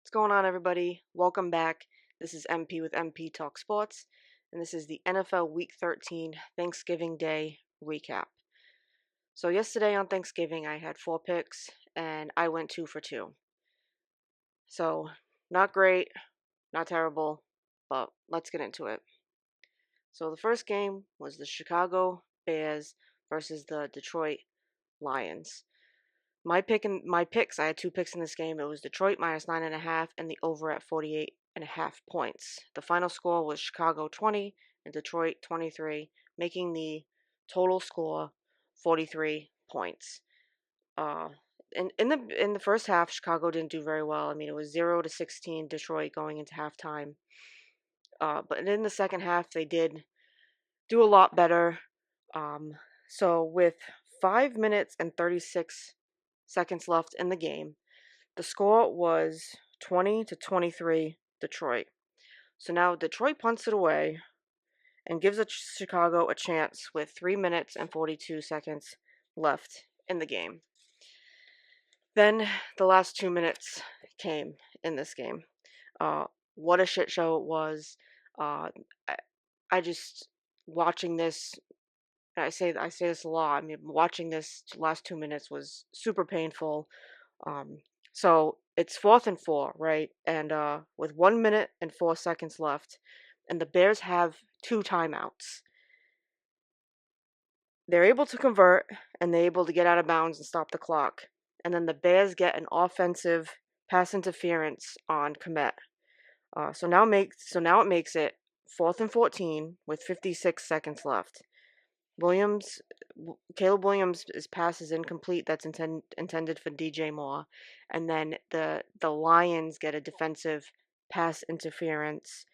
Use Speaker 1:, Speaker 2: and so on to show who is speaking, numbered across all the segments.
Speaker 1: What's going on, everybody? Welcome back. This is MP with MP Talk Sports, and this is the NFL Week 13 Thanksgiving Day recap. So, yesterday on Thanksgiving, I had 4 picks, and I went 2 for 2. So, not great, not terrible, but let's get into it. So, the first game was the Chicago Bears versus the Detroit Lions. My picks, I had 2 picks in this game. It was Detroit minus 9.5 and the over at 48.5 points. The final score was Chicago 20 and Detroit 23, making the total score 43 points. Uh, in the first half, Chicago didn't do very well. I mean, it was 0-16 Detroit going into halftime. But in the second half, they did do a lot better. Um, so with 5 minutes and 36 seconds left in the game, the score was 20-23 Detroit. So now Detroit punts it away and gives Chicago a chance with 3 minutes and 42 seconds left in the game. Then the last 2 minutes came in this game. What a shit show it was. Uh, I just watching this. I say this a lot. I mean, watching this last 2 minutes was super painful. Um, so it's 4th and 4, right? And with 1 minute and 4 seconds left, and the Bears have 2 timeouts. They're able to convert, and they're able to get out of bounds and stop the clock. And then the Bears get an offensive pass interference on Komet. So now it makes it 4th and 14 with 56 seconds left. Williams, Caleb Williams' pass is incomplete. That's intended for DJ Moore, and then the Lions get a defensive pass interference,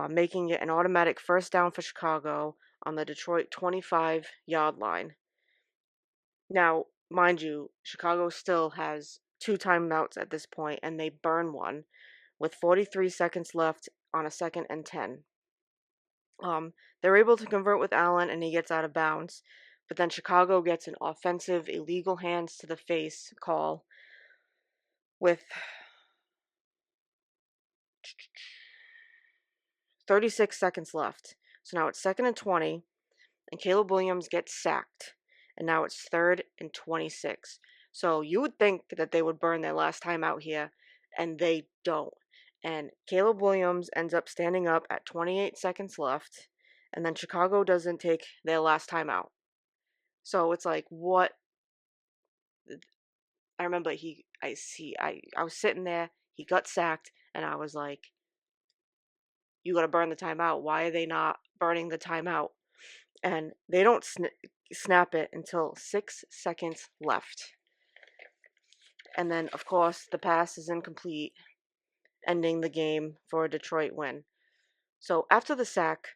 Speaker 1: making it an automatic first down for Chicago on the Detroit 25-yard line. Now, mind you, Chicago still has 2 timeouts at this point, and they burn one with 43 seconds left on a 2nd and 10. They're able to convert with Allen, and he gets out of bounds. But then Chicago gets an offensive illegal hands to the face call with 36 seconds left. So now it's 2nd and 20, and Caleb Williams gets sacked. And now it's 3rd and 26. So you would think that they would burn their last time out here, and they don't. And Caleb Williams ends up standing up at 28 seconds left, and then Chicago doesn't take their last time out. So it's like, what? I remember I was sitting there, he got sacked, and I was like, you gotta burn the timeout. Why are they not burning the timeout? And they don't snap it until 6 seconds left. And then, of course, the pass is incomplete, ending the game for a Detroit win. So after the sack,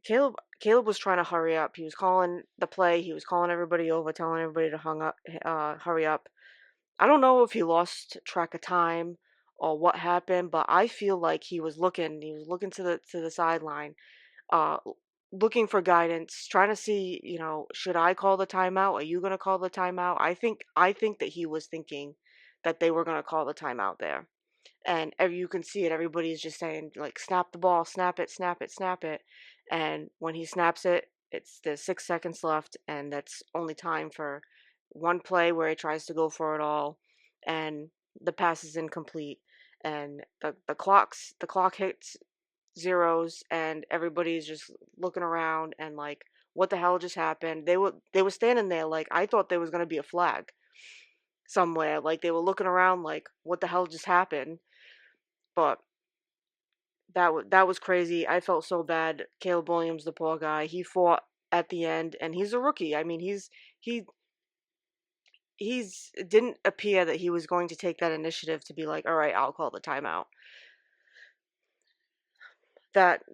Speaker 1: Caleb was trying to hurry up. He was calling the play. He was calling everybody over, telling everybody to hurry up. I don't know if he lost track of time or what happened, but I feel like he was looking. He was looking to the sideline, uh, looking for guidance, trying to see, should I call the timeout? Are you gonna call the timeout? I think that he was thinking that they were gonna call the timeout there, and you can see it. Everybody's just saying like, snap the ball, snap it, snap it, snap it, and when he snaps it, there's 6 seconds left, and that's only time for one play where he tries to go for it all, and the pass is incomplete, and the clock hits zeros, and everybody's just looking around and like, what the hell just happened? They were standing there like, I thought there was gonna be a flag somewhere. Like, they were looking around like, what the hell just happened? But that was crazy. I felt so bad. Caleb Williams, the poor guy, he fought at the end, and he's a rookie. I mean, he he's didn't appear that he was going to take that initiative to be like, all right, I'll call the timeout. That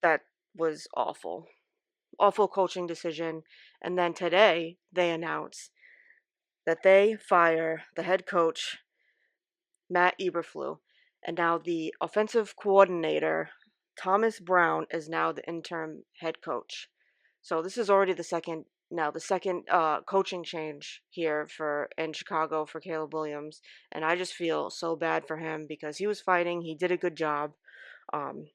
Speaker 1: that was awful. Awful coaching decision. And then today they announce that they fire the head coach, Matt Eberflus, and now the offensive coordinator, Thomas Brown, is now the interim head coach. So this is already the second now the second coaching change here for in Chicago for Caleb Williams, and I just feel so bad for him because he was fighting. He did a good job. Um,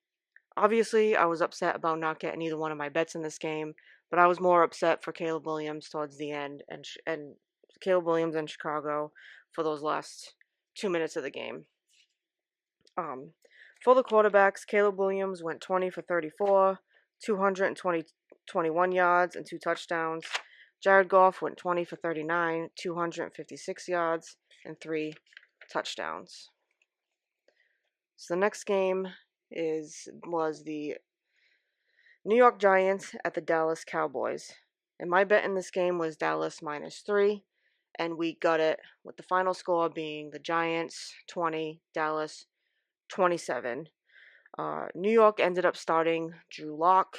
Speaker 1: Obviously, I was upset about not getting either one of my bets in this game, but I was more upset for Caleb Williams towards the end, and Caleb Williams and Chicago for those last 2 minutes of the game. Um, for the quarterbacks, Caleb Williams went 20 for 34, 21 yards, and two touchdowns. Jared Goff went 20 for 39, 256 yards, and three touchdowns. So the next game was the New York Giants at the Dallas Cowboys. And my bet in this game was Dallas -3, and we got it with the final score being the Giants 20, Dallas 27. New York ended up starting Drew Lock,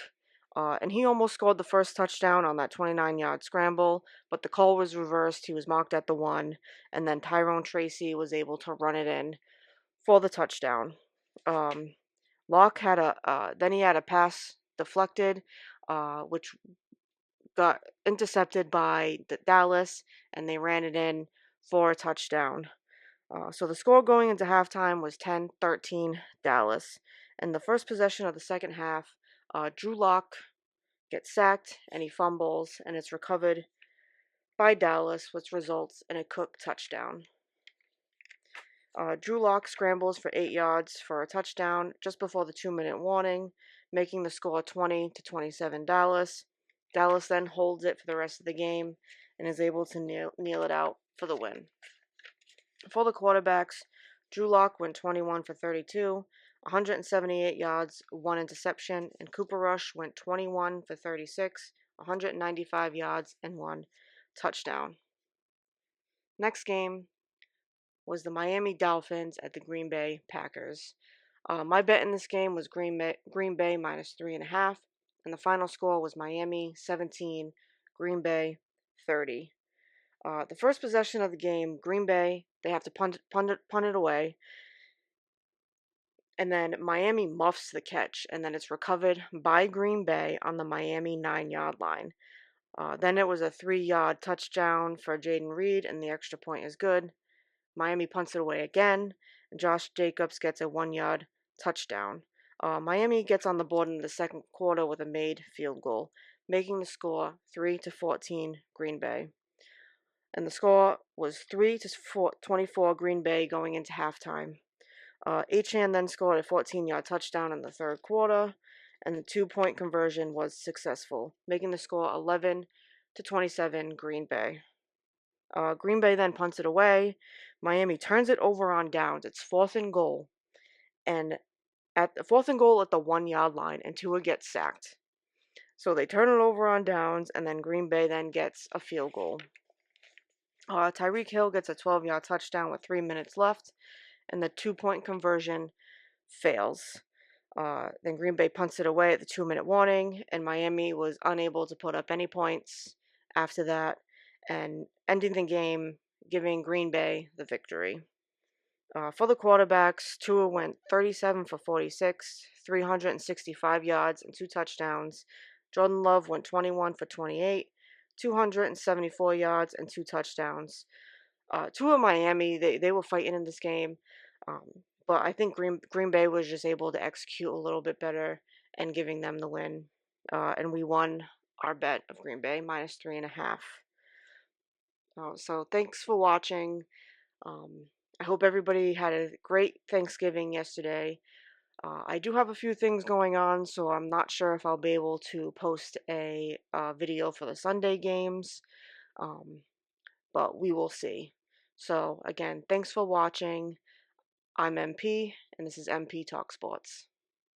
Speaker 1: and he almost scored the first touchdown on that 29-yard scramble, but the call was reversed. He was marked at the 1, and then Tyrone Tracy was able to run it in for the touchdown. Um, Locke had then he had a pass deflected, which got intercepted by Dallas, and they ran it in for a touchdown. So the score going into halftime was 10-13 Dallas. And the first possession of the second half, Drew Lock gets sacked and he fumbles, and it's recovered by Dallas, which results in a Cook touchdown. Drew Lock scrambles for 8 yards for a touchdown just before the 2-minute warning, making the score 20-27 Dallas. Dallas then holds it for the rest of the game and is able to kneel it out for the win. For the quarterbacks, Drew Lock went 21 for 32, 178 yards, one interception, and Cooper Rush went 21 for 36, 195 yards, and one touchdown. Next game was the Miami Dolphins at the Green Bay Packers. My bet in this game was Green Bay -3.5, and the final score was Miami 17, Green Bay 30. The first possession of the game, Green Bay, they have to punt it away, and then Miami muffs the catch, and then it's recovered by Green Bay on the Miami 9-yard line. Then it was a 3-yard touchdown for Jaden Reed, and the extra point is good. Miami punts it away again, and Josh Jacobs gets a 1-yard touchdown. Miami gets on the board in the second quarter with a made field goal, making the score 3-14 Green Bay. And the score was 3-24 Green Bay going into halftime. Achane then scored a 14-yard touchdown in the third quarter, and the 2-point conversion was successful, making the score 11-27 Green Bay. Green Bay then punts it away. Miami turns it over on downs. It's 4th and goal, and at the 4th and goal at the 1-yard line, and Tua gets sacked. So they turn it over on downs, and then Green Bay then gets a field goal. Tyreek Hill gets a 12-yard touchdown with 3 minutes left, and the 2-point conversion fails. Then Green Bay punts it away at the 2-minute warning, and Miami was unable to put up any points after that, and ending the game, giving Green Bay the victory. For the quarterbacks, Tua went 37 for 46, 365 yards, and two touchdowns. Jordan Love went 21 for 28, 274 yards, and two touchdowns. Tua Miami, they were fighting in this game, but I think Green Bay was just able to execute a little bit better and giving them the win. And we won our bet of Green Bay -3.5. So thanks for watching. I hope everybody had a great Thanksgiving yesterday. I do have a few things going on, so I'm not sure if I'll be able to post a video for the Sunday games, but we will see. So again, thanks for watching. I'm MP, and this is MP Talk Sports.